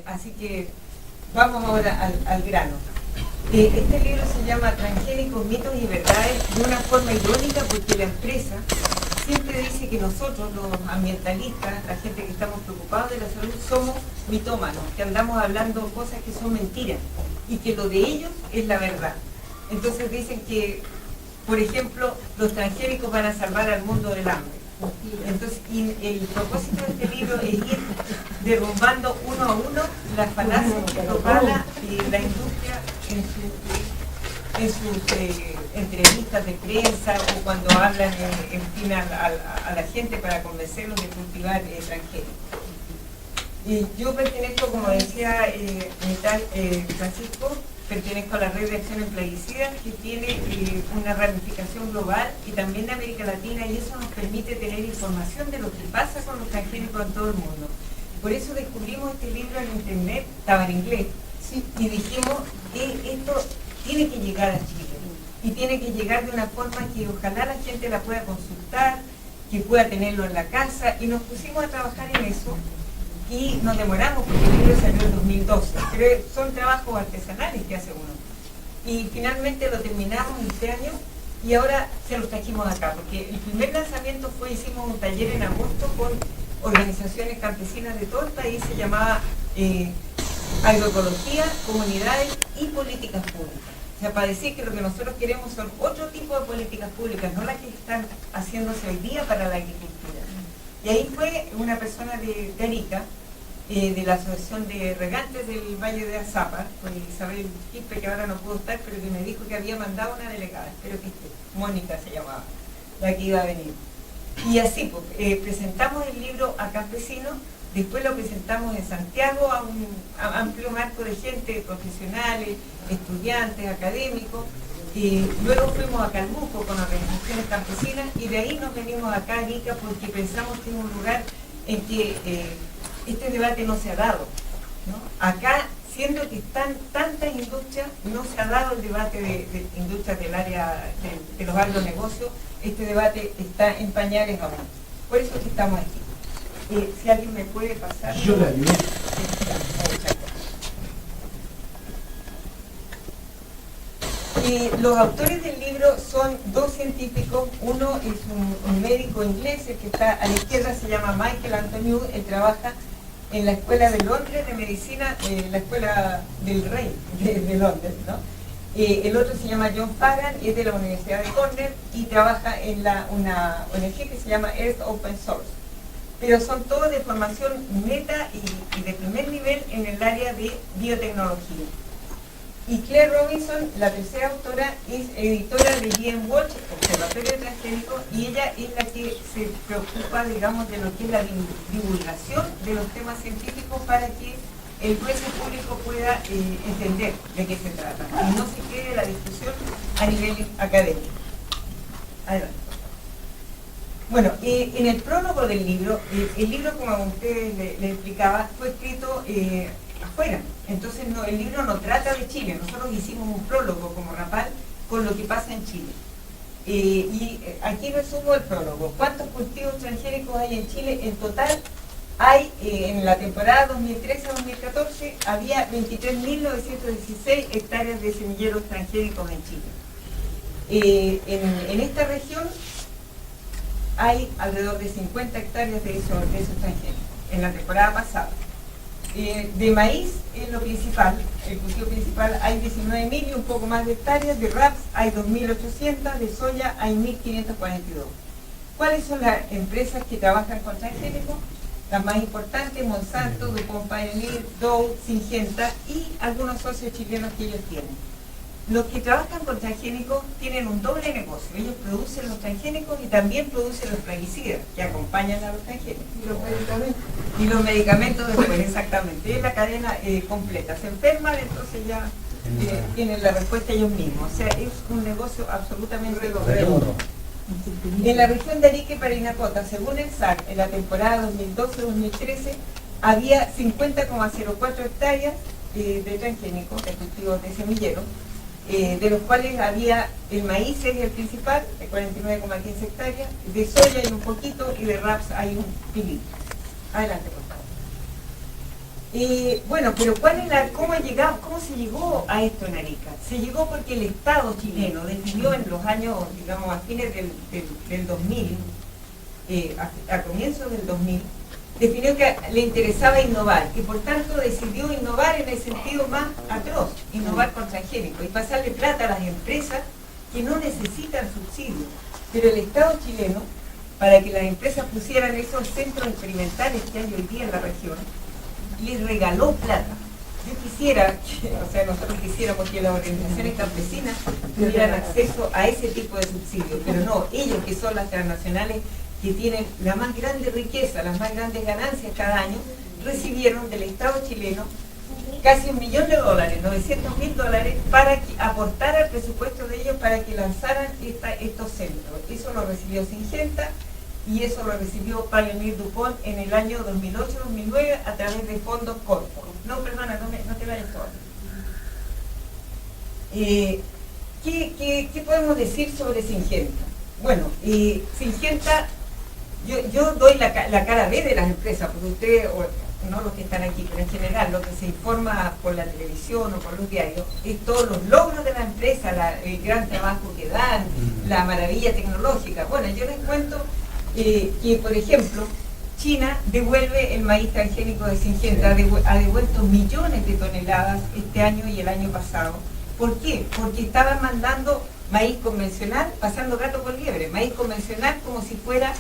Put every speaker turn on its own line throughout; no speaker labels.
Así que vamos ahora al grano. Este libro se llama Transgénicos, mitos y verdades, de una forma irónica, porque la empresa siempre dice que nosotros, los ambientalistas, la gente que estamos preocupados de la salud, somos mitómanos, que andamos hablando cosas que son mentiras y que lo de ellos es la verdad. Entonces dicen que, por ejemplo, los transgénicos van a salvar al mundo del hambre. Entonces, y el propósito de este libro es ir derrumbando uno a uno las falacias que propala la industria en sus entrevistas de prensa o cuando hablan en fin a la gente para convencerlos de cultivar transgénicos. Y yo pertenezco, como decía Francisco, pertenezco a la Red de Acción en Plaguicidas, que tiene una ramificación global y también de América Latina, y eso nos permite tener información de lo que pasa con los transgénicos en todo el mundo. Por eso descubrimos este libro en internet, estaba en inglés, ¿sí? Y dijimos que esto tiene que llegar a Chile y tiene que llegar de una forma que ojalá la gente la pueda consultar, que pueda tenerlo en la casa, y nos pusimos a trabajar en eso. Y nos demoramos porque el libro salió en 2012, pero son trabajos artesanales que hace uno. Y finalmente lo terminamos este año y ahora se los trajimos acá, porque el primer lanzamiento hicimos un taller en agosto con organizaciones campesinas de todo el país, se llamaba Agroecología, Comunidades y Políticas Públicas. O sea, para decir que lo que nosotros queremos son otro tipo de políticas públicas, no las que están haciéndose hoy día para la agricultura. Y ahí fue una persona de Arica, de la Asociación de Regantes del Valle de Azapa, con Isabel Quispe, que ahora no pudo estar, pero que me dijo que había mandado una delegada, espero que esté, Mónica se llamaba, la que iba a venir. Y así, pues, presentamos el libro a campesinos, después lo presentamos en Santiago a un amplio marco de gente, profesionales, estudiantes, académicos, luego fuimos a Calbuco con organizaciones campesinas y de ahí nos venimos acá a Arica porque pensamos que es un lugar en que este debate no se ha dado, ¿no? Acá, siendo que están tantas industrias, no se ha dado el debate de industrias del área de los agronegocios, este debate está en pañales aún. Por eso es que estamos aquí. Si alguien me puede pasar...
Yo la ayudo.
Los autores del libro son dos científicos, uno es un médico inglés, el que está a la izquierda se llama Michael Anthony, él trabaja en la Escuela de Londres de Medicina, la Escuela del Rey de Londres, ¿no? El otro se llama John Fagan, es de la Universidad de Cornell y trabaja en una ONG que se llama Earth Open Source. Pero son todos de formación meta y de primer nivel en el área de biotecnología. Y Claire Robinson, la tercera autora, es editora de GM Watch, Observatorio Transgénico, y ella es la que se preocupa, digamos, de lo que es la divulgación de los temas científicos para que el grueso público pueda entender de qué se trata y no se quede la discusión a nivel académico. Adelante. Bueno, en el prólogo del libro, el libro, como a ustedes les explicaba, fue escrito afuera. Entonces el libro no trata de Chile, nosotros hicimos un prólogo como Rapal con lo que pasa en Chile. Y aquí resumo el prólogo. ¿Cuántos cultivos transgénicos hay en Chile? En total hay, en la temporada 2013-2014, había 23.916 hectáreas de semilleros transgénicos en Chile. En esta región hay alrededor de 50 hectáreas de esos transgénicos, en la temporada pasada. De maíz es lo principal, el cultivo principal, hay 19.000 y un poco más de hectáreas, de raps hay 2.800, de soya hay 1.542. ¿Cuáles son las empresas que trabajan con transgénicos? Las más importantes: Monsanto, DuPont Pioneer, Dow, Syngenta y algunos socios chilenos que ellos tienen. Los que trabajan con transgénicos tienen un doble negocio. Ellos producen los transgénicos y también producen los plaguicidas que acompañan a los transgénicos. Y los medicamentos después, exactamente. Es la cadena completa. Se enferman, entonces ya tienen la respuesta ellos mismos. O sea, es un negocio absolutamente redondo. En la región de Arica y Parinacota, según el SAC, en la temporada 2012-2013, había 50,04 hectáreas de transgénicos, de cultivos de semilleros, de los cuales había, el maíz es el principal, de 49,15 hectáreas, de soya hay un poquito y de raps hay un pilito. Adelante, por Bueno, pero ¿cómo se llegó a esto en Arica? Se llegó porque el Estado chileno decidió en los años, digamos, a fines del 2000, a comienzos del 2000, definió que le interesaba innovar y por tanto decidió innovar en el sentido más atroz, innovar con transgénicos y pasarle plata a las empresas que no necesitan subsidios. Pero el Estado chileno, para que las empresas pusieran esos centros experimentales que hay hoy día en la región, les regaló plata. Yo quisiera, nosotros quisiéramos que las organizaciones campesinas tuvieran acceso a ese tipo de subsidios, pero no, ellos que son las transnacionales que tienen la más grande riqueza, las más grandes ganancias cada año, recibieron del Estado chileno casi $1 millón, $900.000, para aportar al presupuesto de ellos para que lanzaran estos centros. Eso lo recibió Syngenta y eso lo recibió Pioneer DuPont en el año 2008-2009 a través de fondos Corfo. No, perdona, no te vayas todavía. ¿Qué podemos decir sobre Syngenta? Bueno, Syngenta, yo doy la cara B de las empresas, porque ustedes, o no los que están aquí, pero en general, lo que se informa por la televisión o por los diarios, es todos los logros de la empresa, el gran trabajo que dan, la maravilla tecnológica. Bueno, yo les cuento que, por ejemplo, China devuelve el maíz transgénico de Syngenta, ha devuelto millones de toneladas este año y el año pasado. ¿Por qué? Porque estaban mandando maíz convencional, pasando gato por liebre, maíz convencional como si fuera,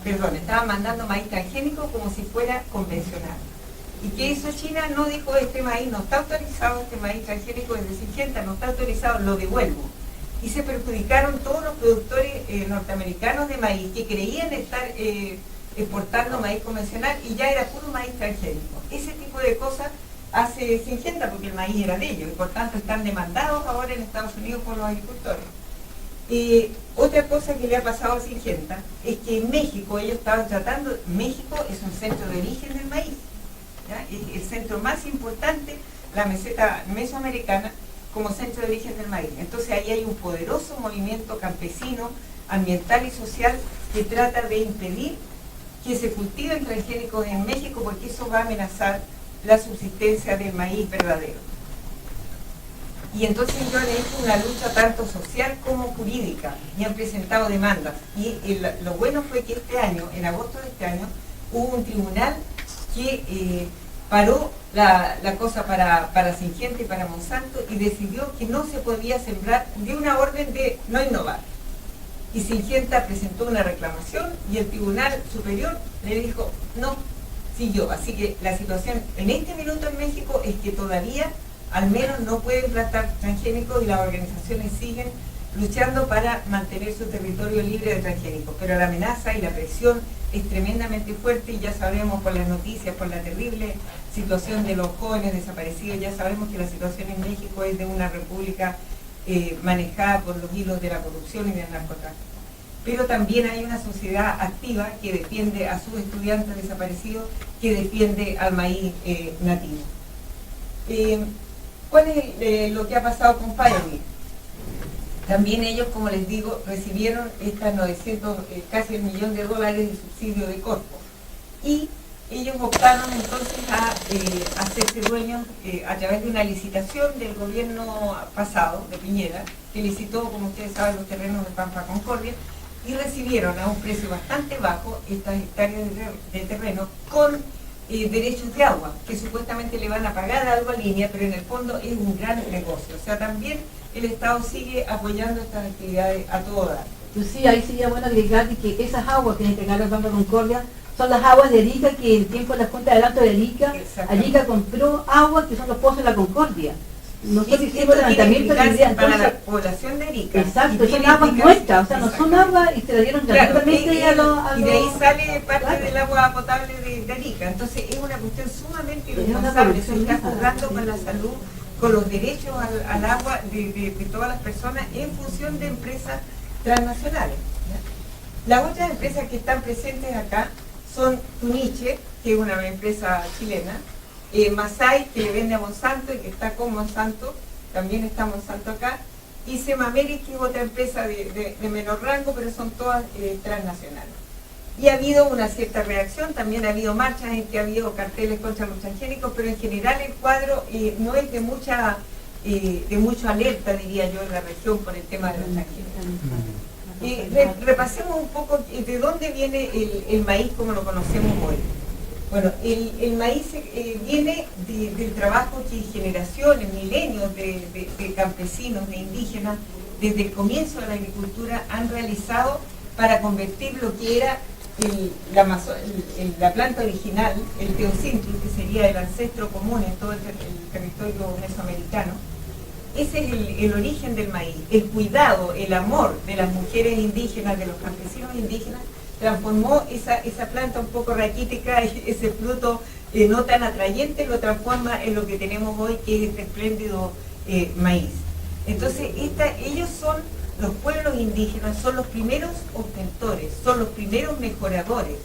estaban mandando maíz transgénico como si fuera convencional. ¿Y qué hizo China? No dijo, este maíz no está autorizado, este maíz transgénico desde Syngenta no está autorizado, lo devuelvo. Y se perjudicaron todos los productores norteamericanos de maíz que creían estar exportando maíz convencional y ya era puro maíz transgénico. Ese tipo de cosas hace Syngenta porque el maíz era de ellos y por tanto están demandados ahora en Estados Unidos por los agricultores. Otra cosa que le ha pasado a Syngenta es que en México ellos estaban tratando, México es un centro de origen del maíz, ¿ya? Es el centro más importante, la meseta mesoamericana, como centro de origen del maíz. Entonces ahí hay un poderoso movimiento campesino, ambiental y social que trata de impedir que se cultiven transgénicos en México porque eso va a amenazar la subsistencia del maíz verdadero. Y entonces ellos han hecho una lucha tanto social como jurídica y han presentado demandas. Y lo bueno fue que este año, en agosto de este año, hubo un tribunal que paró la cosa para Syngenta y para Monsanto y decidió que no se podía sembrar, dio una orden de no innovar. Y Syngenta presentó una reclamación y el Tribunal Superior le dijo no, siguió. Así que la situación en este minuto en México es que todavía al menos no pueden plantar transgénicos y las organizaciones siguen luchando para mantener su territorio libre de transgénicos. Pero la amenaza y la presión es tremendamente fuerte y ya sabemos por las noticias, por la terrible situación de los jóvenes desaparecidos, ya sabemos que la situación en México es de una república manejada por los hilos de la corrupción y del narcotráfico. Pero también hay una sociedad activa que defiende a sus estudiantes desaparecidos, que defiende al maíz nativo. ¿Cuál es lo que ha pasado con Pioneer? También ellos, como les digo, recibieron estas 900, casi $1 millón de subsidio de Corfo. Y ellos optaron entonces a hacerse dueños a través de una licitación del gobierno pasado, de Piñera, que licitó, como ustedes saben, los terrenos de Pampa Concordia, y recibieron a un precio bastante bajo estas hectáreas de terreno con derechos de agua, que supuestamente le van a pagar algo a línea, pero en el fondo es un gran negocio. O sea, también el Estado sigue apoyando estas actividades a todo dar.
Pues sí, ahí sería bueno agregar que esas aguas que entregaron Pampa Concordia son las aguas de Arica que en tiempo de la Junta de Adelanto de Arica, Arica compró agua que son los pozos de la Concordia. Nosotros hicimos levantamiento de ideas
para la población de Arica.
Exacto, son aguas nuestras, o sea, no son aguas y se la dieron gratuitamente
y de ahí sale parte del agua potable de Arica. Entonces es una cuestión sumamente irresponsable, se está jugando con la salud, con los derechos al agua de todas las personas en función de empresas transnacionales, ¿ya? Las otras empresas que están presentes acá son Tuniche, que es una empresa chilena, Masai, que le vende a Monsanto y que está con Monsanto, también está Monsanto acá, y Semameric, que es otra empresa de menor rango, pero son todas transnacionales. Y ha habido una cierta reacción, también ha habido marchas en que ha habido carteles contra los transgénicos, pero en general el cuadro no es de mucha alerta, diría yo, en la región por el tema de los transgénicos. Repasemos un poco de dónde viene el maíz como lo conocemos hoy. Bueno, el maíz viene del trabajo que generaciones, milenios de campesinos, de indígenas, desde el comienzo de la agricultura han realizado para convertir lo que era la planta original, el teocintlus, que sería el ancestro común en todo el territorio mesoamericano. Ese es el origen del maíz, el cuidado, el amor de las mujeres indígenas, de los campesinos indígenas, transformó esa planta un poco raquítica, ese fruto no tan atrayente, lo transforma en lo que tenemos hoy, que es este espléndido maíz. Entonces, ellos son, los pueblos indígenas, son los primeros obtentores, son los primeros mejoradores,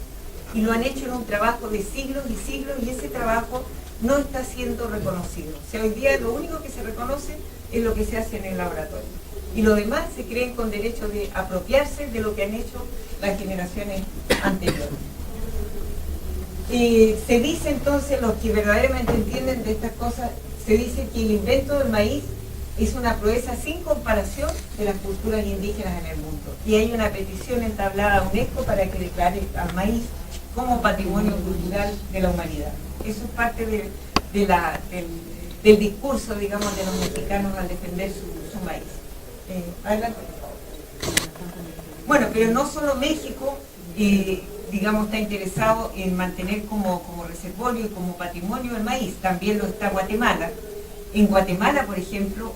y lo han hecho en un trabajo de siglos y siglos, y ese trabajo no está siendo reconocido. O sea, hoy día lo único que se reconoce es lo que se hace en el laboratorio. Y lo demás se creen con derecho de apropiarse de lo que han hecho las generaciones anteriores. Se dice entonces, los que verdaderamente entienden de estas cosas, se dice que el invento del maíz es una proeza sin comparación de las culturas indígenas en el mundo. Y hay una petición entablada a UNESCO para que declare al maíz como patrimonio cultural de la humanidad. Eso es parte del discurso, digamos, de los mexicanos al defender su maíz. Adelante. Bueno, pero no solo México, digamos, está interesado en mantener como reservorio y como patrimonio el maíz, también lo está Guatemala. En Guatemala, por ejemplo,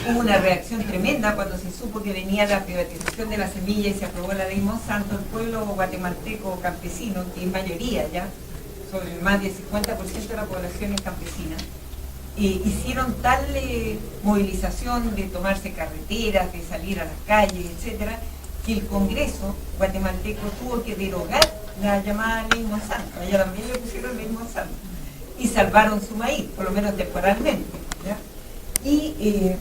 hubo una reacción tremenda cuando se supo que venía la privatización de la semilla y se aprobó la ley Monsanto. El pueblo guatemalteco campesino, que es mayoría ya, sobre más del 50% de la población es campesina, hicieron tal movilización de tomarse carreteras, de salir a las calles, etcétera, que el Congreso guatemalteco tuvo que derogar la llamada ley Monsanto. Allá también le pusieron ley Monsanto y salvaron su maíz, por lo menos temporalmente, ¿ya? Y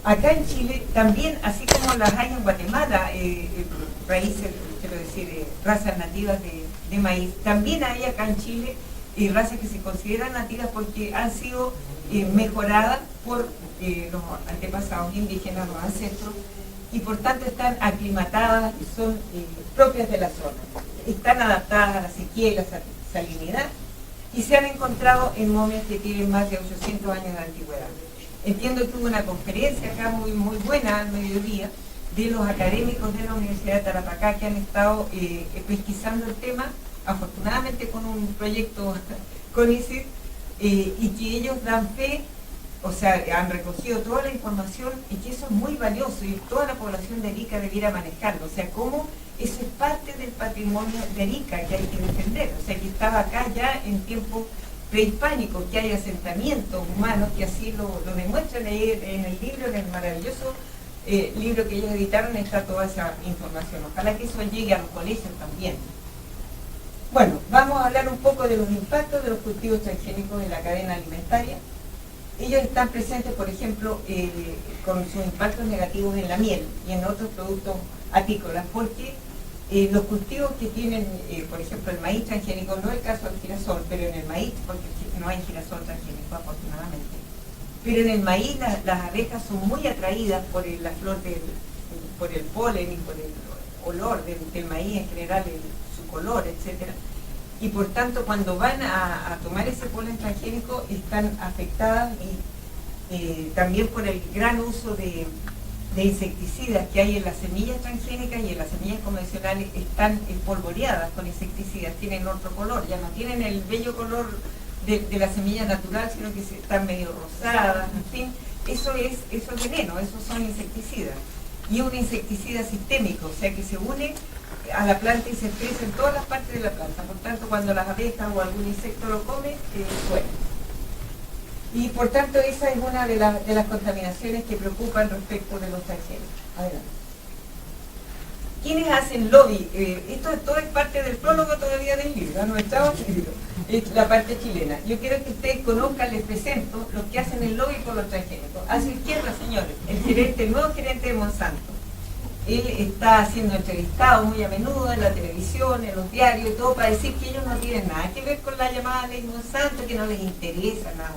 acá en Chile también, así como las hay en Guatemala, raíces, quiero decir, razas nativas de maíz, también hay acá en Chile razas que se consideran nativas porque han sido mejoradas por los antepasados indígenas, los ancestros, y por tanto están aclimatadas y son propias de la zona. Están adaptadas a la sequía y la salinidad, y se han encontrado en momias que tienen más de 800 años de antigüedad. Entiendo que hubo una conferencia acá muy buena al mediodía de los académicos de la Universidad de Tarapacá que han estado pesquisando el tema, afortunadamente con un proyecto con ICID, y que ellos dan fe, o sea, han recogido toda la información y que eso es muy valioso y toda la población de Arica debiera manejarlo. O sea, cómo eso es parte del patrimonio de Arica que hay que defender. O sea, que estaba acá ya en tiempos prehispánicos, que hay asentamientos humanos que así lo demuestran ahí en el libro, en el maravilloso libro que ellos editaron, está toda esa información. Ojalá que eso llegue a los colegios también. Bueno, vamos a hablar un poco de los impactos de los cultivos transgénicos en la cadena alimentaria. Ellos están presentes, por ejemplo, con sus impactos negativos en la miel y en otros productos apícolas, porque los cultivos que tienen, por ejemplo, el maíz transgénico, no es el caso del girasol, pero en el maíz, porque no hay girasol transgénico, afortunadamente, pero en el maíz las abejas son muy atraídas por la flor, por el polen y por el olor del maíz en general, su color, etcétera. Y por tanto, cuando van a tomar ese polen transgénico, están afectadas y también por el gran uso de insecticidas que hay en las semillas transgénicas, y en las semillas convencionales están espolvoreadas con insecticidas, tienen otro color, ya no tienen el bello color de la semilla natural, sino que están medio rosadas, en fin, eso es veneno, esos son insecticidas. Y un insecticida sistémico, o sea que se une a la planta y se expresa en todas las partes de la planta. Por tanto, cuando las abejas o algún insecto lo come, muere. Y por tanto, esa es una de las contaminaciones que preocupan respecto de los transgénicos. Adelante. ¿Quiénes hacen lobby? Esto todo es parte del prólogo todavía del libro, no estaba en el libro, es la parte chilena. Yo quiero que ustedes conozcan, les presento los que hacen el lobby por los transgénicos. A su izquierda, señores, el nuevo gerente de Monsanto. él está siendo entrevistado muy a menudo en la televisión, en los diarios y todo, para decir que ellos no tienen nada que ver con la llamada ley Monsanto, que no les interesa nada.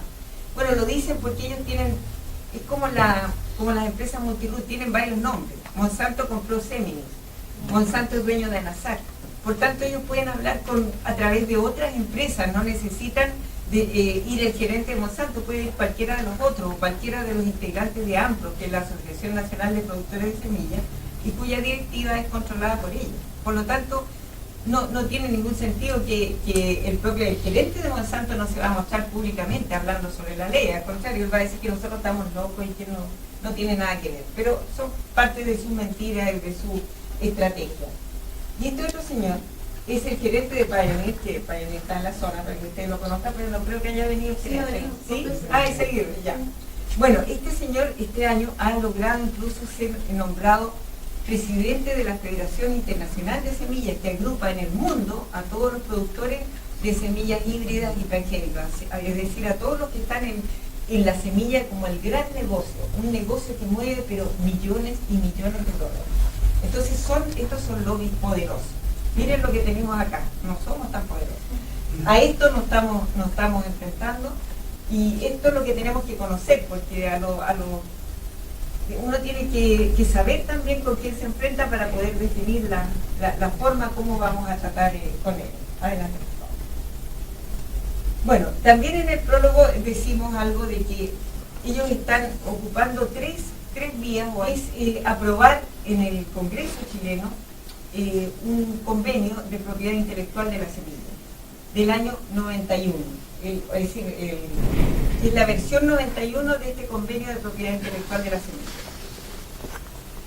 Bueno, lo dicen porque ellos tienen, es como las empresas multiluz, tienen varios nombres. Monsanto compró Seminis, Monsanto es dueño de Nasac. Por tanto, ellos pueden hablar a través de otras empresas, no necesitan ir el gerente de Monsanto, puede ir cualquiera de los otros, o cualquiera de los integrantes de AMPRO, que es la Asociación Nacional de Productores de Semillas, y cuya directiva es controlada por ellos. Por lo tanto, no tiene ningún sentido que el gerente de Monsanto no se va a mostrar públicamente hablando sobre la ley. Al contrario, él va a decir que nosotros estamos locos y que no tiene nada que ver. Pero son parte de sus mentiras y de su estrategia. Y este otro señor es el gerente de Pioneer, que Pioneer está en la zona para que ustedes lo conozcan, pero no creo que haya venido. ¿Sí? Es Aguirre, ya. Bueno, este señor este año ha logrado incluso ser nombrado presidente de la Federación Internacional de Semillas, que agrupa en el mundo a todos los productores de semillas híbridas y transgénicas, es decir, a todos los que están en la semilla como el gran negocio, un negocio que mueve pero millones y millones de dólares. Entonces estos son lobbies poderosos. Miren lo que tenemos acá, no somos tan poderosos. A esto nos estamos enfrentando, y esto es lo que tenemos que conocer, porque uno tiene que saber también con quién se enfrenta para poder definir la forma como vamos a tratar con él. Adelante, por favor. Bueno, también en el prólogo decimos algo de que ellos están ocupando tres vías, o es aprobar en el Congreso chileno un convenio de propiedad intelectual de la semilla del año 91. Es decir, es la versión 91 de este convenio de propiedad intelectual de la semilla.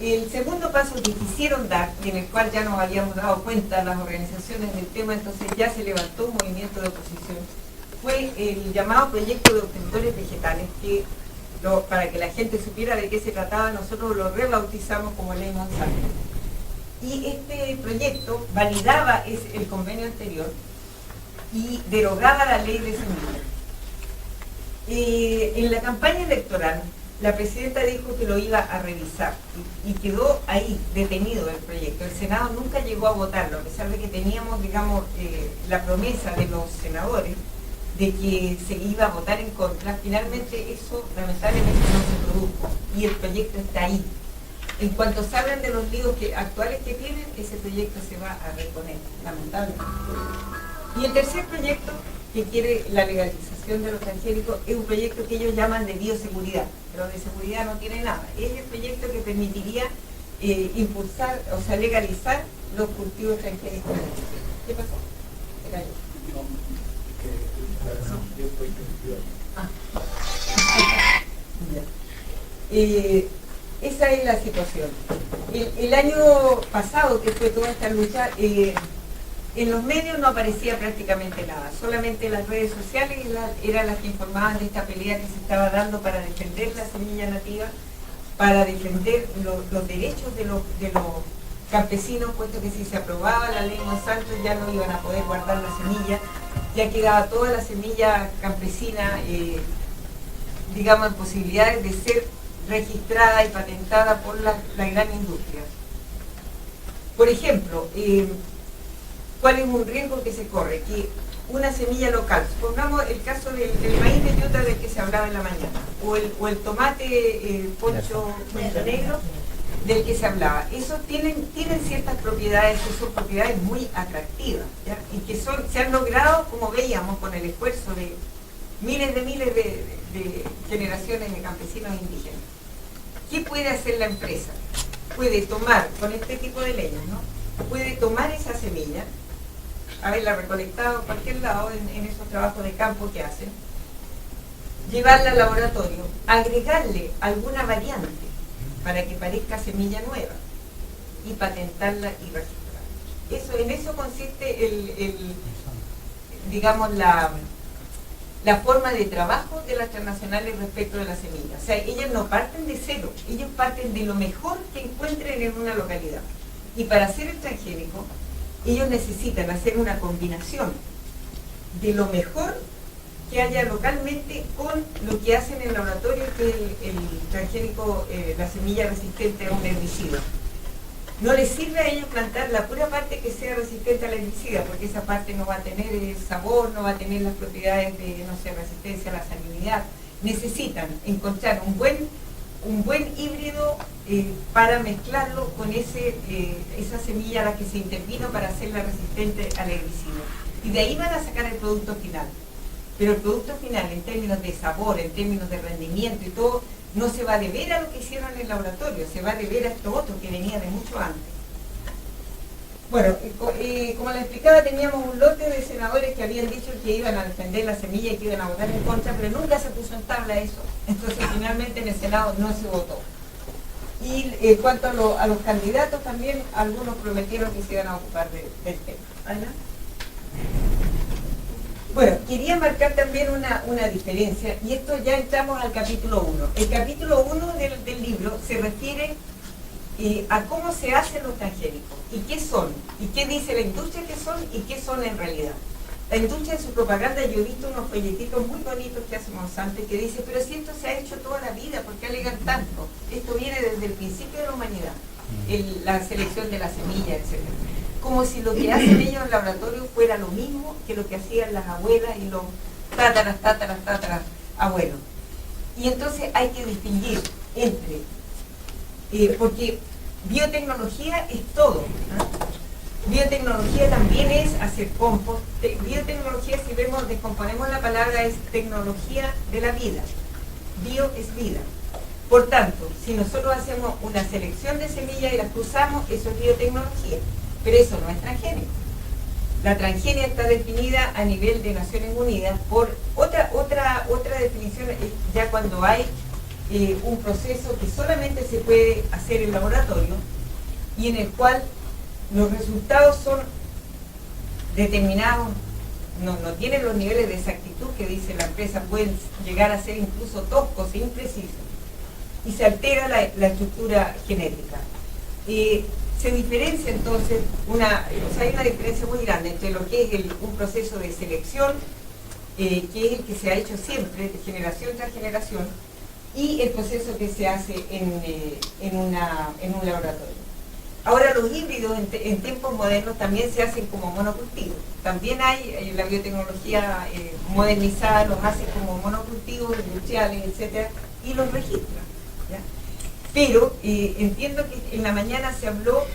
El segundo paso que quisieron dar, y en el cual ya nos habíamos dado cuenta las organizaciones del tema, entonces ya se levantó un movimiento de oposición, fue el llamado proyecto de obtentores vegetales, que para que la gente supiera de qué se trataba, nosotros lo rebautizamos como ley Monsanto. Y este proyecto validaba el convenio anterior y derogaba la ley de semillas. En la campaña electoral, la presidenta dijo que lo iba a revisar y quedó ahí, detenido el proyecto. El Senado nunca llegó a votarlo, a pesar de que teníamos, digamos, la promesa de los senadores de que se iba a votar en contra. Finalmente eso lamentablemente no se produjo y el proyecto está ahí. En cuanto se hablan de los líos actuales que tienen, ese proyecto se va a reponer, lamentablemente. Y el tercer proyecto, que quiere la legalización de los transgénicos, es un proyecto que ellos llaman de bioseguridad, pero de seguridad no tiene nada. Es el proyecto que permitiría impulsar, o sea, legalizar los cultivos transgénicos. ¿Qué pasó? Se cayó. Esa es la situación. El año pasado, que fue toda esta lucha, en los medios no aparecía prácticamente nada, solamente las redes sociales eran las que informaban de esta pelea que se estaba dando para defender la semilla nativa, para defender los derechos de los campesinos, puesto que si se aprobaba la ley Monsanto ya no iban a poder guardar la semilla, ya quedaba toda la semilla campesina, digamos, en posibilidades de ser registrada y patentada por la gran industria. Por ejemplo, ¿cuál es un riesgo que se corre? Que una semilla local, pongamos el caso del maíz de yuta del que se hablaba en la mañana, o el tomate poncho negro del que se hablaba. Esos tienen ciertas propiedades que son propiedades muy atractivas, ¿ya? Y que se han logrado, como veíamos, con el esfuerzo de miles de generaciones de campesinos indígenas. ¿Qué puede hacer la empresa? Puede tomar, con este tipo de leyes, ¿no? Puede tomar esa semilla, haberla recolectado en cualquier lado en esos trabajos de campo que hacen, llevarla al laboratorio, agregarle alguna variante para que parezca semilla nueva y patentarla y registrarla. En eso consiste digamos, la forma de trabajo de las transnacionales respecto de la semilla. O sea, ellas no parten de cero, ellos parten de lo mejor que encuentren en una localidad. Y para hacer el transgénico, ellos necesitan hacer una combinación de lo mejor que haya localmente con lo que hacen en el laboratorio, que es el transgénico, la semilla resistente a un herbicida. No les sirve a ellos plantar la pura parte que sea resistente al herbicida, porque esa parte no va a tener el sabor, no va a tener las propiedades de, no sé, resistencia a la salinidad. Necesitan encontrar un buen híbrido para mezclarlo con esa semilla a la que se intervino para hacerla resistente al herbicida. Y de ahí van a sacar el producto final. Pero el producto final, en términos de sabor, en términos de rendimiento y todo, no se va a deber a lo que hicieron en el laboratorio, se va a deber a esto otro que venía de mucho antes. Bueno, como les explicaba, teníamos un lote de senadores que habían dicho que iban a defender la semilla y que iban a votar en contra, pero nunca se puso en tabla eso. Entonces finalmente en el Senado no se votó. Y en cuanto a los candidatos también, algunos prometieron que se iban a ocupar del tema. ¿Ana? Bueno, quería marcar también una diferencia, y esto ya entramos al capítulo 1. El capítulo 1 del libro se refiere a cómo se hacen los transgénicos, y qué son, y qué dice la industria que son, y qué son en realidad. La industria en su propaganda, yo he visto unos folletitos muy bonitos que hace Monsanto, que dice, pero si esto se ha hecho toda la vida, ¿por qué alegan tanto? Esto viene desde el principio de la humanidad, la selección de la semilla, etc. Como si lo que hacen ellos en el laboratorio fuera lo mismo que lo que hacían las abuelas y los tátaras abuelos. Y entonces hay que distinguir entre, porque biotecnología es todo, ¿no? Biotecnología también es hacer compost. Biotecnología, si descomponemos la palabra, es tecnología de la vida. Bio es vida. Por tanto, si nosotros hacemos una selección de semillas y las cruzamos, eso es biotecnología. Pero eso no es transgénico. La transgenia está definida a nivel de Naciones Unidas por otra definición, ya cuando hay un proceso que solamente se puede hacer en laboratorio y en el cual los resultados son determinados, no tienen los niveles de exactitud que dice la empresa, pueden llegar a ser incluso toscos e imprecisos, y se altera la estructura genética. Se diferencia entonces, hay una diferencia muy grande entre lo que es un proceso de selección, que es el que se ha hecho siempre, de generación tras generación, y el proceso que se hace en un laboratorio. Ahora los híbridos en tiempos modernos también se hacen como monocultivos. También hay la biotecnología modernizada, los hace como monocultivos industriales, etc., y los registra, ¿ya? Pero entiendo que en la mañana se habló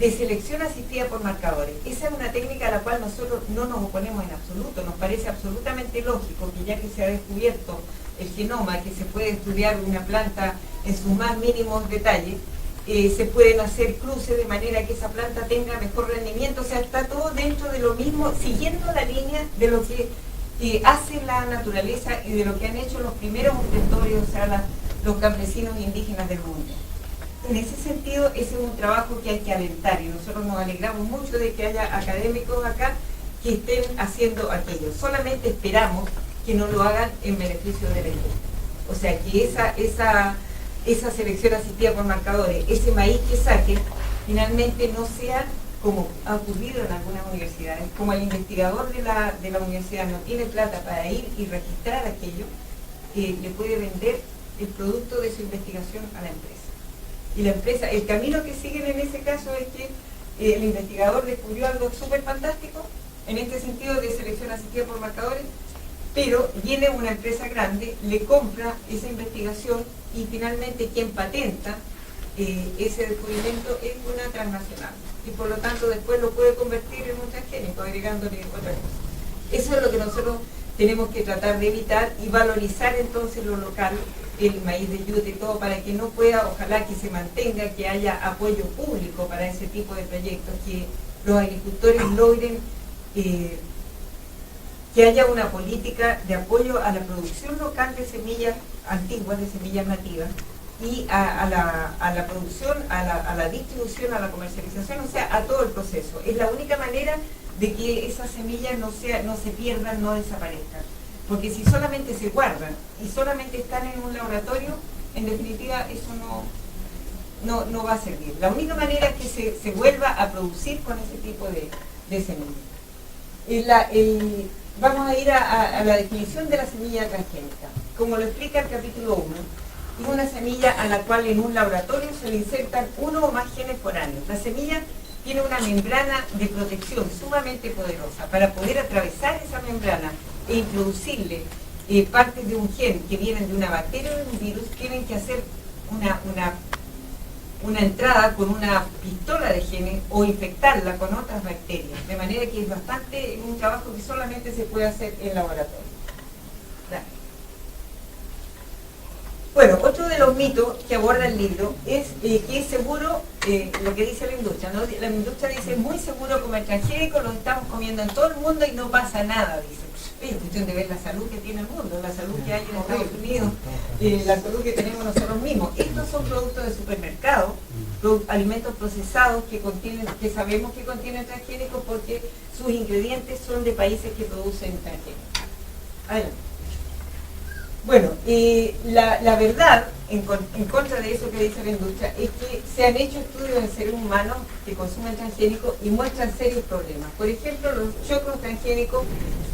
de selección asistida por marcadores. Esa es una técnica a la cual nosotros no nos oponemos en absoluto. Nos parece absolutamente lógico que ya que se ha descubierto el genoma, que se puede estudiar una planta en sus más mínimos detalles, se pueden hacer cruces de manera que esa planta tenga mejor rendimiento. O sea, está todo dentro de lo mismo, siguiendo la línea de lo que hace la naturaleza y de lo que han hecho los primeros obtentores, o sea, los campesinos indígenas del mundo. En ese sentido, ese es un trabajo que hay que alentar, y nosotros nos alegramos mucho de que haya académicos acá que estén haciendo aquello. Solamente esperamos que no lo hagan en beneficio de la industria. O sea, que esa selección asistida por marcadores, ese maíz que saquen, finalmente no sea como ha ocurrido en algunas universidades. Como el investigador de la universidad no tiene plata para ir y registrar aquello, le puede vender el producto de su investigación a la empresa. Y la empresa, el camino que siguen en ese caso es que el investigador descubrió algo súper fantástico, en este sentido de selección asistida por marcadores, pero viene una empresa grande, le compra esa investigación y finalmente quien patenta ese descubrimiento es una transnacional. Y por lo tanto después lo puede convertir en un transgénico, agregándole otra cosa. Eso es lo que nosotros tenemos que tratar de evitar y valorizar entonces lo local, el maíz de yute y todo, para que no pueda, ojalá que se mantenga, que haya apoyo público para ese tipo de proyectos, que los agricultores logren que haya una política de apoyo a la producción local de semillas antiguas, de semillas nativas, y a la producción, a la distribución, a la comercialización, o sea, a todo el proceso. Es la única manera de que esas semillas no se pierdan, no desaparezcan. Porque si solamente se guardan y solamente están en un laboratorio, en definitiva eso no va a servir. La única manera es que se vuelva a producir con ese tipo de semillas. Vamos a ir a la definición de la semilla transgénica. Como lo explica el capítulo 1, Es una semilla a la cual en un laboratorio se le insertan uno o más genes por año. La semilla tiene una membrana de protección sumamente poderosa. Para poder atravesar esa membrana e introducirle partes de un gen que vienen de una bacteria o de un virus, tienen que hacer una entrada con una pistola de genes o infectarla con otras bacterias. De manera que es bastante un trabajo que solamente se puede hacer en laboratorio. Bueno, otro de los mitos que aborda el libro es que es seguro, lo que dice la industria, ¿no? La industria dice, es muy seguro comer transgénicos, los estamos comiendo en todo el mundo y no pasa nada, dice. Es cuestión de ver la salud que tiene el mundo, la salud que hay en Estados Unidos, la salud que tenemos nosotros mismos. Estos son productos de supermercado, alimentos procesados que sabemos que contienen transgénicos porque sus ingredientes son de países que producen transgénicos. Adelante. Bueno, la verdad, en contra de eso que dice la industria, es que se han hecho estudios en seres humanos que consumen transgénicos y muestran serios problemas. Por ejemplo, los choclos transgénicos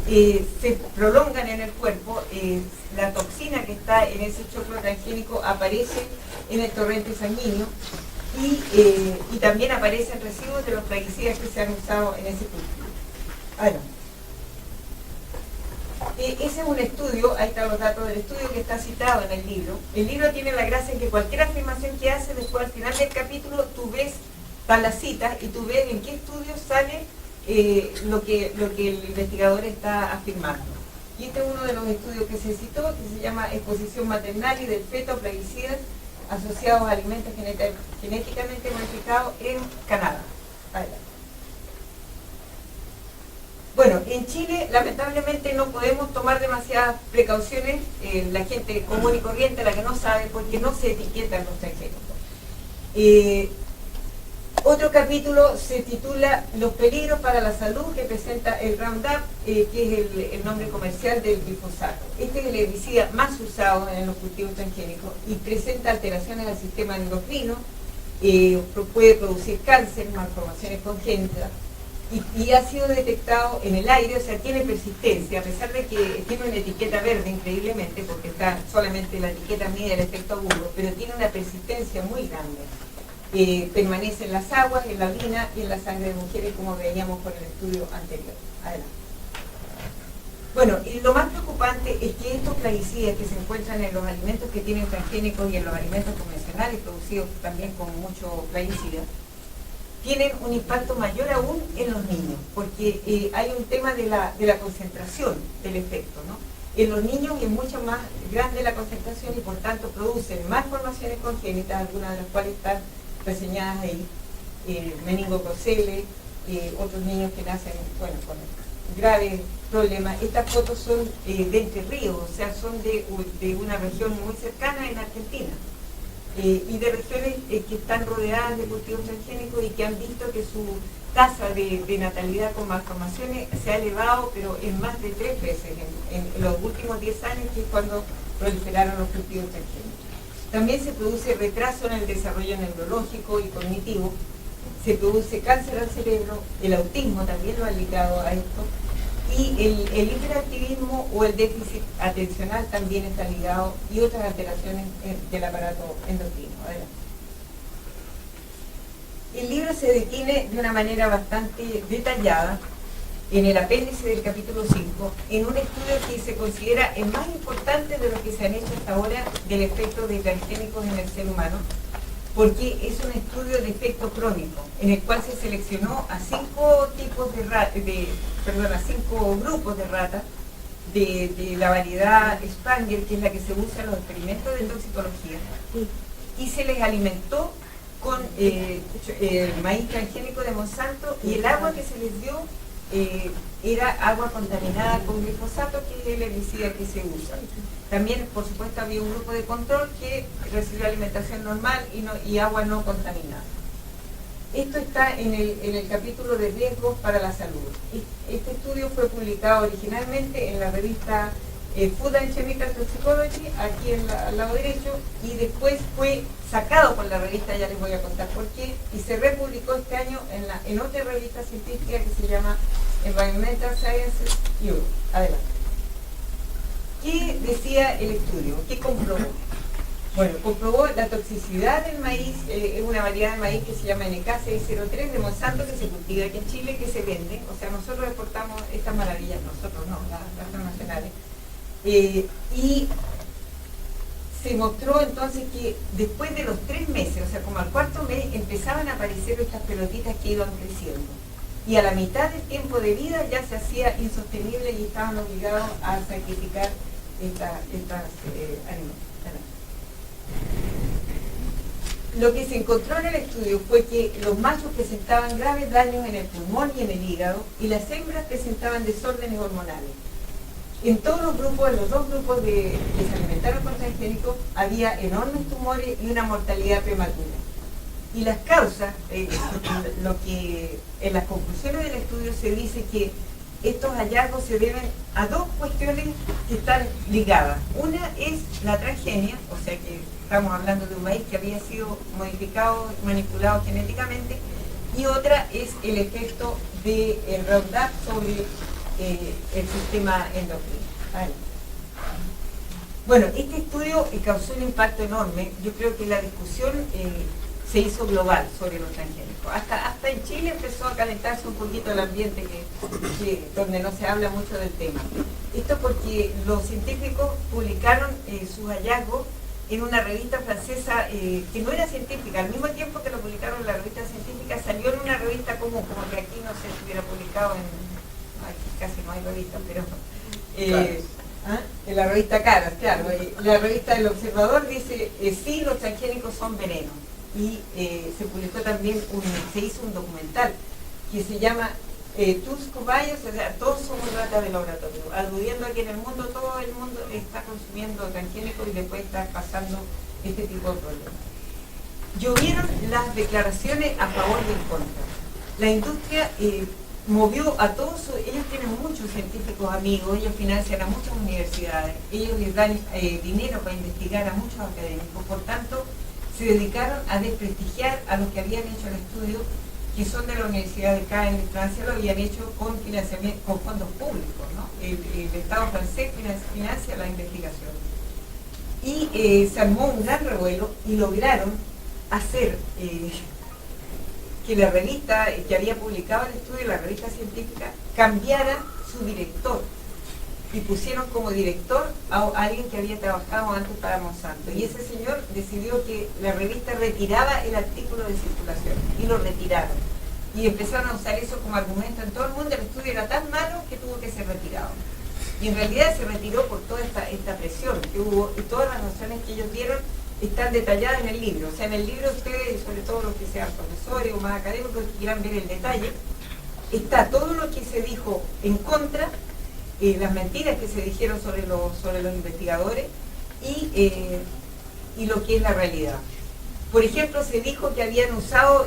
se prolongan en el cuerpo, la toxina que está en ese choclo transgénico aparece en el torrente sanguíneo y también aparecen residuos de los plaguicidas que se han usado en ese cultivo. Adelante. Ese es un estudio, ahí están los datos del estudio que está citado en el libro. El libro tiene la gracia en que cualquier afirmación que hace, después al final del capítulo, tú ves, están las citas y tú ves en qué estudio sale lo que el investigador está afirmando. Y este es uno de los estudios que se citó, que se llama Exposición maternal y del feto a plaguicidas asociados a alimentos genéticamente modificados en Canadá. Adelante. Bueno, en Chile lamentablemente no podemos tomar demasiadas precauciones, la gente común y corriente, la que no sabe, porque no se etiquetan los transgénicos. Otro capítulo se titula Los peligros para la salud que presenta el Roundup, que es el nombre comercial del glifosato. Este es el herbicida más usado en los cultivos transgénicos y presenta alteraciones al sistema endocrino, puede producir cáncer, malformaciones congénitas. Y ha sido detectado en el aire, o sea, tiene persistencia, a pesar de que tiene una etiqueta verde increíblemente, porque está solamente la etiqueta mide el efecto agudo, pero tiene una persistencia muy grande. Permanece en las aguas, en la orina y en la sangre de mujeres, como veíamos por el estudio anterior. Adelante. Bueno, y lo más preocupante es que estos plaguicidas que se encuentran en los alimentos que tienen transgénicos y en los alimentos convencionales producidos también con mucho plaguicida, tienen un impacto mayor aún en los niños, porque hay un tema de la concentración del efecto, ¿no? En los niños es mucho más grande la concentración y por tanto producen más formaciones congénitas, algunas de las cuales están reseñadas ahí, meningococeles, otros niños que nacen, bueno, con graves problemas. Estas fotos son de Entre Ríos, o sea, son de una región muy cercana en Argentina. Y de regiones que están rodeadas de cultivos transgénicos y que han visto que su tasa de natalidad con malformaciones se ha elevado, pero en más de 3 veces en los últimos 10 años, que es cuando proliferaron los cultivos transgénicos. También se produce retraso en el desarrollo neurológico y cognitivo, se produce cáncer al cerebro, el autismo también lo ha ligado a esto, y el hiperactivismo o el déficit atencional también está ligado, y otras alteraciones del aparato endocrino. Adelante. El libro se detiene de una manera bastante detallada en el apéndice del capítulo 5, en un estudio que se considera el más importante de los que se han hecho hasta ahora del efecto de transgénicos en el ser humano, porque es un estudio de efecto crónico, en el cual se seleccionó a 5 grupos de ratas de la variedad Spranger, que es la que se usa en los experimentos de toxicología, y se les alimentó con maíz transgénico de Monsanto, y el agua que se les dio era agua contaminada con glifosato, que es el herbicida que se usa. También, por supuesto, había un grupo de control que recibió alimentación normal y agua no contaminada. Esto está en el capítulo de riesgos para la salud. Este estudio fue publicado originalmente en la revista Food and Chemical Toxicology, aquí al lado derecho, y después fue sacado por la revista, ya les voy a contar por qué, y se republicó este año en otra revista científica que se llama Environmental Sciences Europe. Adelante. ¿Qué decía el estudio? ¿Qué comprobó? Bueno, comprobó la toxicidad del maíz, es una variedad de maíz que se llama NK603 de Monsanto, que se cultiva aquí en Chile, que se vende. O sea, nosotros exportamos estas maravillas, nosotros no, las transnacionales. Y se mostró entonces que después de los 3 meses, o sea, como al 4.º mes, empezaban a aparecer estas pelotitas que iban creciendo. Y a la mitad del tiempo de vida ya se hacía insostenible y estaban obligados a sacrificar estas animales. Lo que se encontró en el estudio fue que los machos presentaban graves daños en el pulmón y en el hígado, y las hembras presentaban desórdenes hormonales. En todos los grupos, en los 2 grupos que se alimentaron con transgénicos, había enormes tumores y una mortalidad prematura. Y las causas, lo que en las conclusiones del estudio se dice que estos hallazgos se deben a 2 cuestiones que están ligadas. Una es la transgenia, o sea que estamos hablando de un maíz que había sido modificado, manipulado genéticamente, y otra es el efecto del Roundup sobre el sistema endocrino. ¿Vale? Bueno, este estudio causó un impacto enorme. Yo creo que la discusión se hizo global sobre los transgénicos. Hasta en Chile empezó a calentarse un poquito el ambiente donde no se habla mucho del tema. Esto porque los científicos publicaron sus hallazgos en una revista francesa que no era científica. Al mismo tiempo que lo publicaron en la revista científica, salió en una revista común, como que aquí no se estuviera publicado aquí casi no hay revistas, pero en la revista Caras, claro. La revista del Observador dice, sí, los transgénicos son venenos. Y se publicó también, se hizo un documental que se llama Tous cobayos, o sea, todos somos ratas de laboratorio, aludiendo a que en el mundo, todo el mundo está consumiendo transgénicos y después está pasando este tipo de problemas. Llovieron las declaraciones a favor y en contra. La industria movió a todos, ellos tienen muchos científicos amigos, ellos financian a muchas universidades, ellos les dan dinero para investigar a muchos académicos, por tanto, se dedicaron a desprestigiar a los que habían hecho el estudio, que son de la Universidad de Caen de Francia, lo habían hecho con financiamiento, con fondos públicos, ¿no? El Estado francés financia la investigación. Y se armó un gran revuelo y lograron hacer que la revista que había publicado el estudio, la revista científica, cambiara su director. Y pusieron como director a alguien que había trabajado antes para Monsanto. Y ese señor decidió que la revista retiraba el artículo de circulación, y lo retiraron. Y empezaron a usar eso como argumento en todo el mundo. El estudio era tan malo que tuvo que ser retirado. Y en realidad se retiró por toda esta presión que hubo, y todas las razones que ellos dieron están detalladas en el libro. O sea, en el libro ustedes, sobre todo los que sean profesores o más académicos, que quieran ver el detalle, está todo lo que se dijo en contra, las mentiras que se dijeron sobre los investigadores y lo que es la realidad. Por ejemplo, se dijo que habían usado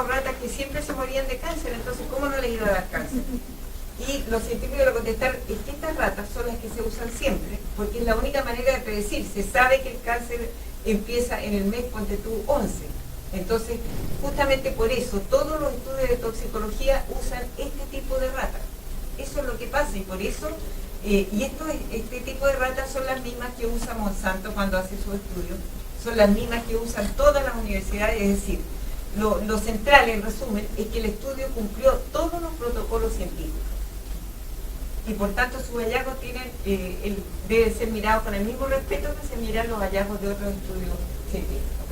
ratas que siempre se morían de cáncer, entonces ¿cómo no les iba a dar cáncer? Y los científicos le contestaron, es que estas ratas son las que se usan siempre, porque es la única manera de predecir. Se sabe que el cáncer empieza en el mes, ponte tú, 11. Entonces, justamente por eso, todos los estudios de toxicología usan este tipo de ratas. Eso es lo que pasa, y por eso, este tipo de ratas son las mismas que usa Monsanto cuando hace sus estudios, son las mismas que usan todas las universidades. Es decir, lo central, en resumen, es que el estudio cumplió todos los protocolos científicos. Y por tanto sus hallazgos deben ser mirados con el mismo respeto que se miran los hallazgos de otros estudios científicos.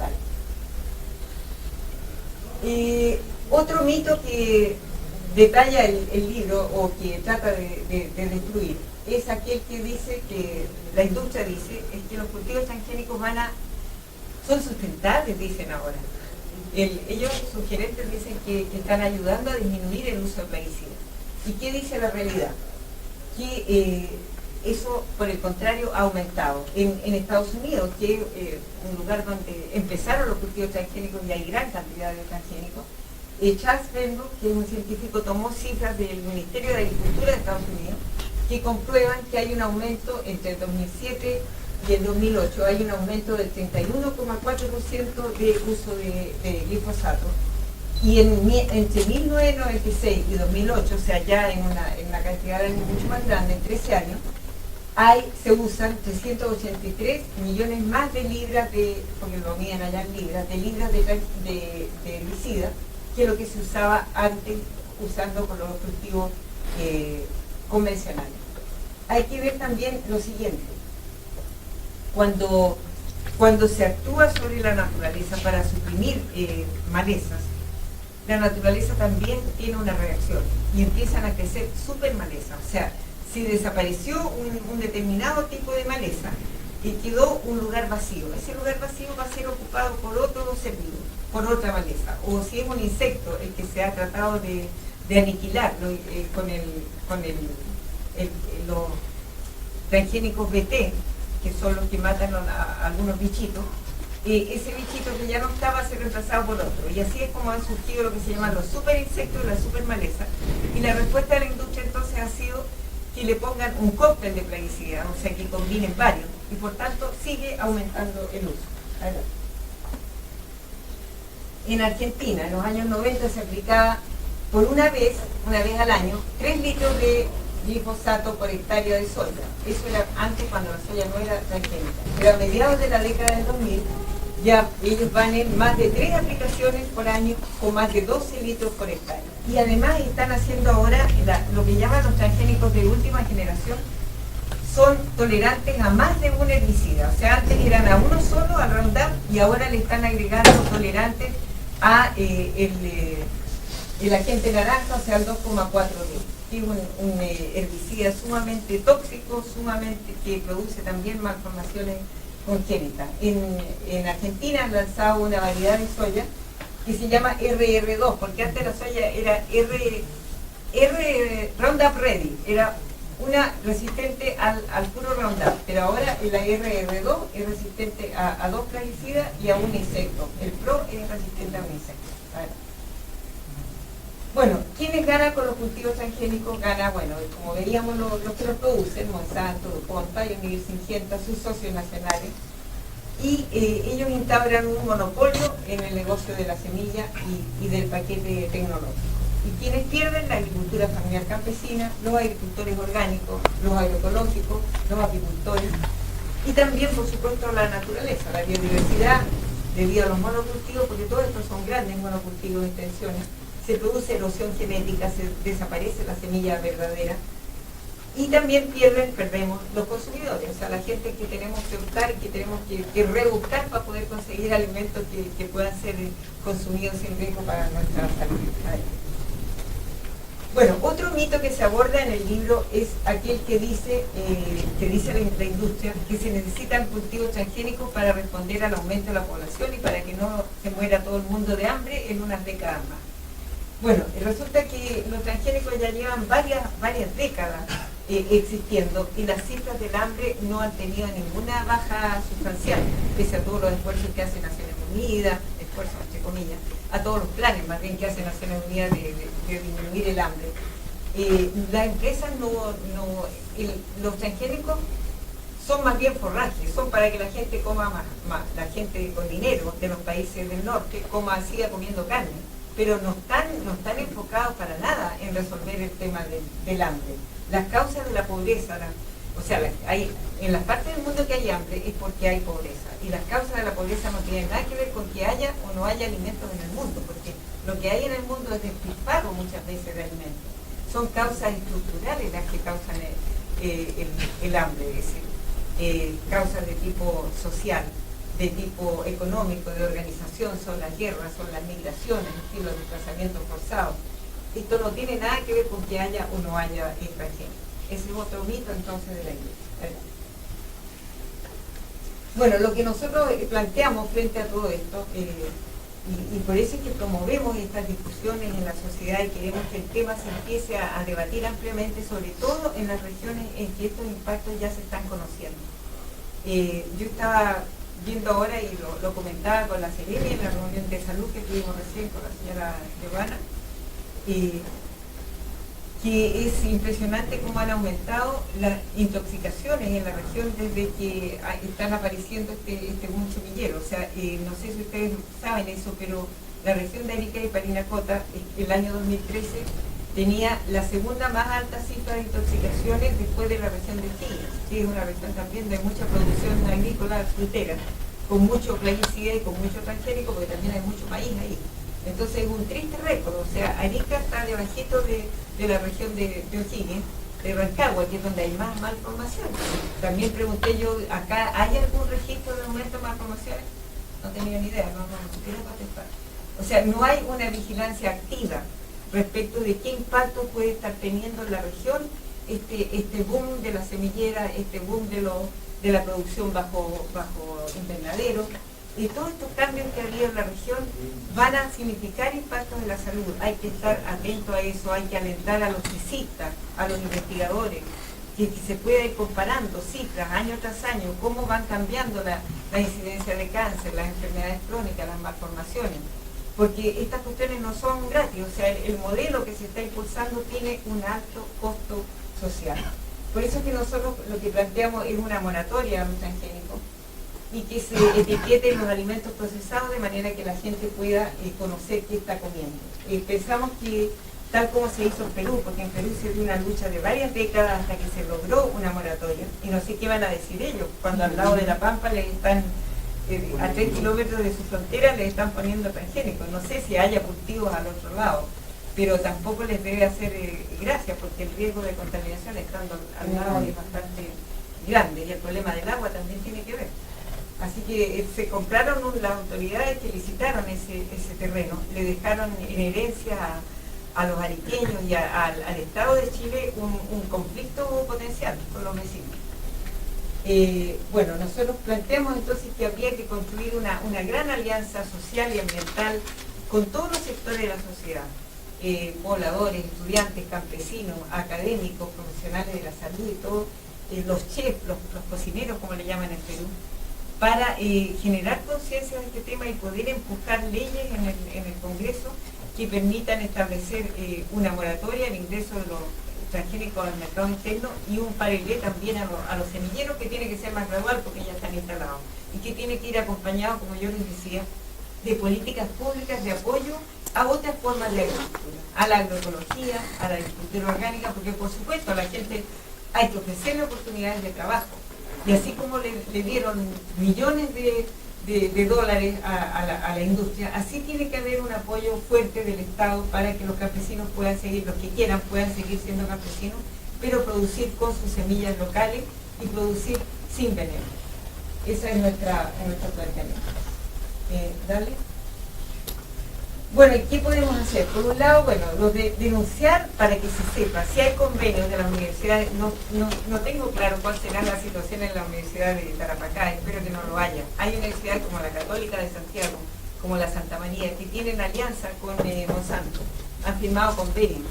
¿Vale? Otro mito que detalla el libro, o que trata de destruir, es aquel que dice que la industria dice es que los cultivos transgénicos son sustentables, dicen ahora. Ellos, sus gerentes, dicen que están ayudando a disminuir el uso de plaguicidas. ¿Y qué dice la realidad? Que eso, por el contrario, ha aumentado. En Estados Unidos, que es un lugar donde empezaron los cultivos transgénicos y hay gran cantidad de transgénicos, Charles Pembroke, que es un científico, tomó cifras del Ministerio de Agricultura de Estados Unidos que comprueban que hay un aumento entre el 2007 y el 2008, hay un aumento del 31,4% de uso de glifosato. Y entre 1996 y 2008, o sea, ya en una cantidad de años mucho más grande, en 13 años, se usan 383 millones más de libras porque lo miden allá en libras, de herbicida, que lo que se usaba antes usando con los cultivos convencionales. Hay que ver también lo siguiente: cuando se actúa sobre la naturaleza para suprimir malezas, la naturaleza también tiene una reacción y empiezan a crecer super malezas. O sea, si desapareció un determinado tipo de maleza y quedó un lugar vacío, ese lugar vacío va a ser ocupado por otro ser vivo, por otra maleza. O si es un insecto el que se ha tratado de aniquilar con los transgénicos BT, que son los que matan a algunos bichitos, ese bichito que ya no estaba va a ser reemplazado por otro. Y así es como han surgido lo que se llaman los super insectos, la super maleza. Y la respuesta de la industria entonces ha sido que le pongan un cóctel de plaguicida, o sea que combinen varios, y por tanto sigue aumentando el uso. Adelante. En Argentina, en los años 90, se aplicaba por una vez al año, 3 litros de glifosato por hectárea de soya. Eso era antes, cuando la soya no era transgénica. Pero a mediados de la década del 2000, ya ellos van en más de 3 aplicaciones por año con más de 12 litros por hectárea. Y además están haciendo ahora lo que llaman los transgénicos de última generación, son tolerantes a más de un herbicida. O sea, antes eran a uno solo, al Roundup, y ahora le están agregando tolerantes a el agente naranja, o sea, al 2,4-D. Es un herbicida sumamente tóxico, que produce también malformaciones congénitas. En Argentina han lanzado una variedad de soya que se llama RR2, porque antes la soya era Roundup Ready, era una resistente al puro Roundup, pero ahora la RR2 es resistente a 2 plaguicidas y a un insecto. El Pro es resistente a un insecto. Bueno, ¿quiénes ganan con los cultivos transgénicos? Gana, bueno, como veíamos los que los producen, Monsanto, DuPont, Pioneer, Syngenta, sus socios nacionales, y ellos instauran un monopolio en el negocio de la semilla y del paquete tecnológico. Y quienes pierden: la agricultura familiar campesina, los agricultores orgánicos, los agroecológicos, los apicultores, y también, por supuesto, la naturaleza, la biodiversidad, debido a los monocultivos, porque todos estos son grandes monocultivos de extensiones. Se produce erosión genética, se desaparece la semilla verdadera, y también perdemos los consumidores, o sea, la gente que tenemos que optar y que tenemos que rebuscar para poder conseguir alimentos que puedan ser consumidos sin riesgo para nuestra salud. Bueno, otro mito que se aborda en el libro es aquel que dice la industria que se necesitan cultivos transgénicos para responder al aumento de la población y para que no se muera todo el mundo de hambre en unas décadas más. Bueno, resulta que los transgénicos ya llevan varias décadas existiendo, y las cifras del hambre no han tenido ninguna baja sustancial, pese a todos los esfuerzos que hace Naciones Unidas, esfuerzos entre comillas, a todos los planes más bien que hace Naciones Unidas de disminuir el hambre. Las empresas los transgénicos son más bien forrajes, son para que la gente coma más, la gente con dinero de los países del norte siga comiendo carne, pero no están enfocados para nada en resolver el tema del hambre. Las causas de la pobreza, en las partes del mundo que hay hambre es porque hay pobreza, y las causas de la pobreza no tienen nada que ver con que haya o no haya alimentos en el mundo, porque lo que hay en el mundo es despilfarro muchas veces de alimentos. Son causas estructurales las que causan el hambre, es decir, causas de tipo social, de tipo económico, de organización, son las guerras, son las migraciones, los desplazamientos forzados. Esto no tiene nada que ver con que haya o no haya transgénicos. Ese es otro mito entonces de la industria. Bueno, lo que nosotros planteamos frente a todo esto, y por eso es que promovemos estas discusiones en la sociedad y queremos que el tema se empiece a debatir ampliamente, sobre todo en las regiones en que estos impactos ya se están conociendo. Yo estaba viendo ahora, y lo comentaba con la Seremi en la reunión de salud que tuvimos recién con la señora Giovanna, que es impresionante cómo han aumentado las intoxicaciones en la región desde que están apareciendo este boom semillero. O sea, no sé si ustedes saben eso, pero la región de Arica y Parinacota, el año 2013, tenía la segunda más alta cifra de intoxicaciones después de la región de Chile. Sí, es una región también de mucha producción agrícola frutera, con mucho plaguicida y con mucho transgénico, porque también hay mucho maíz ahí. Entonces es un triste récord, o sea, Arica está debajito de la región de O'Higgins, de Rancagua, que es donde hay más malformaciones. También pregunté yo, ¿acá hay algún registro de aumento de malformaciones? No tenía ni idea, no supiera contestar. O sea, no hay una vigilancia activa respecto de qué impacto puede estar teniendo en la región este boom de la semillera, este boom de la producción bajo invernadero. Y todos estos cambios que había en la región van a significar impactos en la salud. Hay que estar atento a eso, hay que alentar a los fisistas, a los investigadores, que se pueda ir comparando cifras año tras año, cómo van cambiando la incidencia de cáncer, las enfermedades crónicas, las malformaciones. Porque estas cuestiones no son gratis, o sea, el modelo que se está impulsando tiene un alto costo social. Por eso es que nosotros lo que planteamos es una moratoria a los transgénicos y que se etiqueten los alimentos procesados de manera que la gente pueda conocer qué está comiendo. Pensamos que tal como se hizo en Perú, porque en Perú se dio una lucha de varias décadas hasta que se logró una moratoria, y no sé qué van a decir ellos, cuando al lado de La Pampa les están, a 3 kilómetros de su frontera les están poniendo transgénicos. No sé si haya cultivos al otro lado, pero tampoco les debe hacer gracia, porque el riesgo de contaminación estando al lado es bastante grande, y el problema del agua también tiene que ver. Así que se compraron las autoridades que licitaron ese terreno, le dejaron en herencia a los ariqueños y al Estado de Chile un conflicto potencial con los vecinos. Bueno, nosotros planteamos entonces que habría que construir una gran alianza social y ambiental con todos los sectores de la sociedad, pobladores, estudiantes, campesinos, académicos, profesionales de la salud y todos, los chefs, los cocineros, como le llaman en Perú, para generar conciencia de este tema y poder empujar leyes en el Congreso que permitan establecer una moratoria al ingreso de los transgénicos al mercado interno y un parelé también a los semilleros, que tiene que ser más gradual porque ya están instalados y que tiene que ir acompañado, como yo les decía, de políticas públicas de apoyo a otras formas de agricultura, a la agroecología, a la agricultura orgánica, porque por supuesto a la gente hay que ofrecerle oportunidades de trabajo. Y así como le dieron millones de dólares a la industria, así tiene que haber un apoyo fuerte del Estado para que los campesinos puedan seguir, los que quieran puedan seguir siendo campesinos, pero producir con sus semillas locales y producir sin veneno. Esa es nuestro planteamiento. Dale. Bueno, ¿y qué podemos hacer? Por un lado, bueno, denunciar para que se sepa. Si hay convenios de las universidades, no tengo claro cuál será la situación en la Universidad de Tarapacá, espero que no lo haya. Hay universidades como la Católica de Santiago, como la Santa María, que tienen alianza con Monsanto, han firmado convenios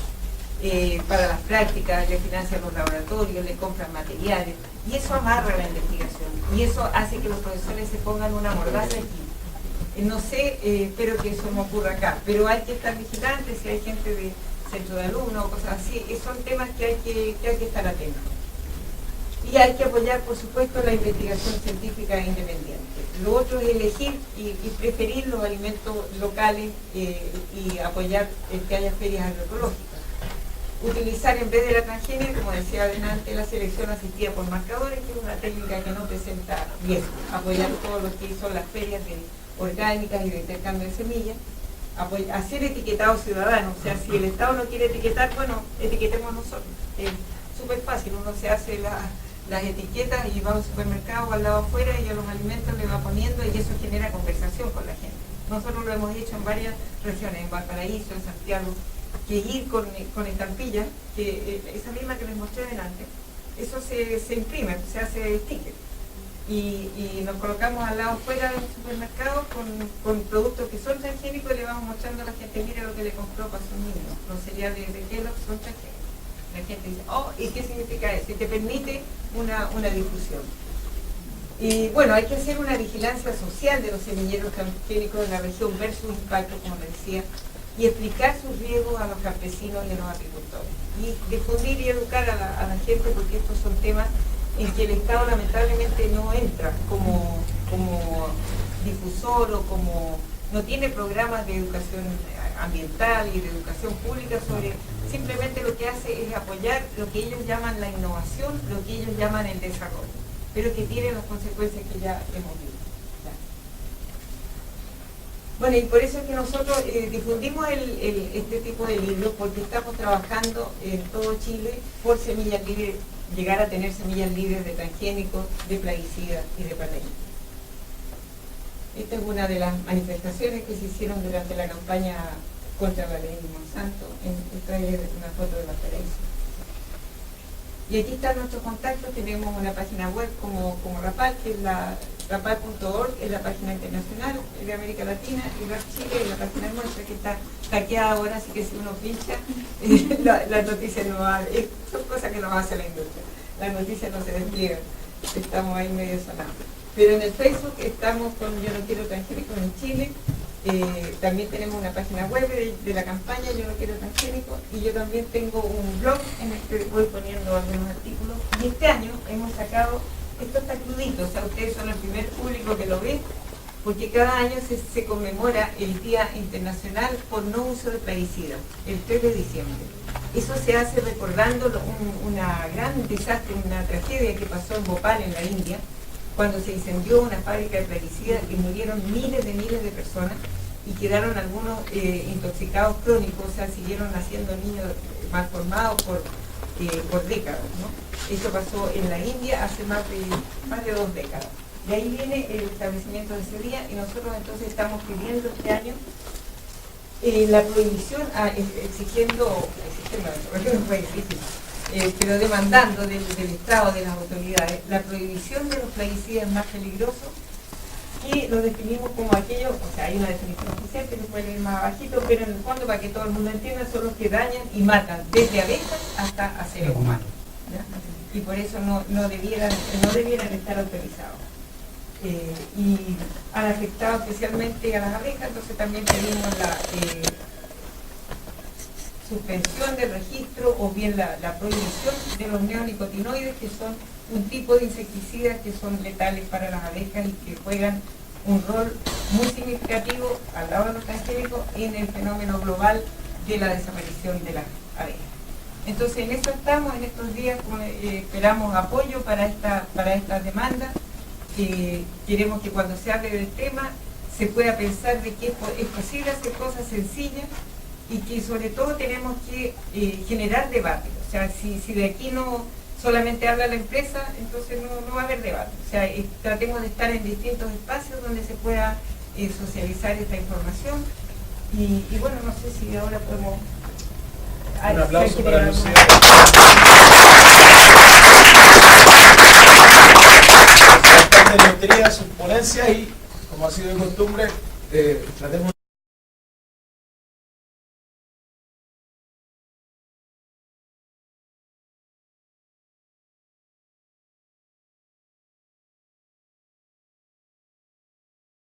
para las prácticas, le financian los laboratorios, le compran materiales, y eso amarra la investigación, y eso hace que los profesores se pongan una mordaza aquí. No sé, espero que eso no ocurra acá, pero hay que estar vigilantes si hay gente de centro de alumnos o cosas así. Son temas que hay que estar atentos. Y hay que apoyar, por supuesto, la investigación científica independiente. Lo otro es elegir y preferir los alimentos locales y apoyar el que haya ferias agroecológicas. Utilizar en vez de la transgénica, como decía adelante, la selección asistida por marcadores, que es una técnica que no presenta riesgo. Apoyar todo lo que son las ferias orgánicas y de intercambio de semillas, hacer etiquetado ciudadano, o sea, si el Estado no quiere etiquetar, bueno, etiquetemos nosotros. Es súper fácil, uno se hace las etiquetas y va a un supermercado o al lado afuera y a los alimentos le va poniendo y eso genera conversación con la gente. Nosotros lo hemos hecho en varias regiones, en Valparaíso, en Santiago, que ir con estampillas, que esa misma que les mostré delante, eso se imprime, se hace sticker. Y nos colocamos al lado fuera del supermercado con productos que son transgénicos y le vamos mostrando a la gente, mira lo que le compró para su niño, los cereales de Kellogg son transgénicos. La gente dice, oh, ¿y qué significa eso? Y te permite una difusión. Y bueno, hay que hacer una vigilancia social de los semilleros transgénicos en la región versus impacto, como les decía, y explicar sus riesgos a los campesinos y a los agricultores. Y difundir y educar a la gente, porque estos son temas en que el Estado lamentablemente no entra como difusor o como no tiene programas de educación ambiental y de educación pública sobre simplemente lo que hace es apoyar lo que ellos llaman la innovación, lo que ellos llaman el desarrollo, pero que tiene las consecuencias que ya hemos visto. Bueno, y por eso es que nosotros difundimos este tipo de libros, porque estamos trabajando en todo Chile por semillas libres, llegar a tener semillas libres de transgénicos, de plaguicidas y de parasitas. Esta es una de las manifestaciones que se hicieron durante la campaña contra la ley de Monsanto. Esta es una foto de Valparaíso. Y aquí están nuestros contactos. Tenemos una página web como Rapal, que es la rapal.org, es la página internacional de América Latina, y RAP Chile es la página nuestra, que está hackeada ahora, así que si uno pincha, las noticias no van, son cosas que no hace la industria. Las noticias no se despliegan, estamos ahí medio sonados. Pero en el Facebook estamos con Yo no quiero transgénicos en Chile. También tenemos una página web de la campaña Yo no quiero transgénicos, y yo también tengo un blog en el que voy poniendo algunos artículos. Y este año hemos sacado, esto está crudito, o sea, ustedes son el primer público que lo ve, porque cada año se conmemora el Día Internacional por No Uso de Plaguicidas, el 3 de diciembre. Eso se hace recordando una gran desastre, una tragedia que pasó en Bhopal, en la India, cuando se incendió una fábrica de plaguicidas y murieron miles de personas, y quedaron algunos intoxicados crónicos, o sea, siguieron naciendo niños malformados por décadas, ¿no? Eso pasó en la India hace más de 2 décadas. De ahí viene el establecimiento de ese día, y nosotros entonces estamos pidiendo este año la prohibición, exigiendo, no fue difícil, pero demandando del Estado, de las autoridades, la prohibición de los plaguicidas más peligrosos, y lo definimos como aquellos, o sea, hay una definición oficial que se puede leer más abajito, pero en el fondo, para que todo el mundo entienda, son los que dañan y matan desde abejas hasta a seres humanos. Y por eso no debieran estar autorizados. Y han afectado especialmente a las abejas, entonces también pedimos la suspensión del registro, o bien la prohibición de los neonicotinoides, que son un tipo de insecticidas que son letales para las abejas y que juegan un rol muy significativo al lado de los transgénicos en el fenómeno global de la desaparición de las abejas. Entonces en eso estamos, en estos días esperamos apoyo para estas demandas. Queremos que cuando se hable del tema se pueda pensar de que es posible hacer cosas sencillas, y que sobre todo tenemos que generar debate. O sea, si de aquí no solamente habla la empresa, entonces no va a haber debate. O sea, tratemos de estar en distintos espacios donde se pueda socializar esta información. Y bueno, no sé si ahora podemos...
Un aplauso para Lucía. De lotería, sus ponencias, y como ha sido de costumbre, tratemos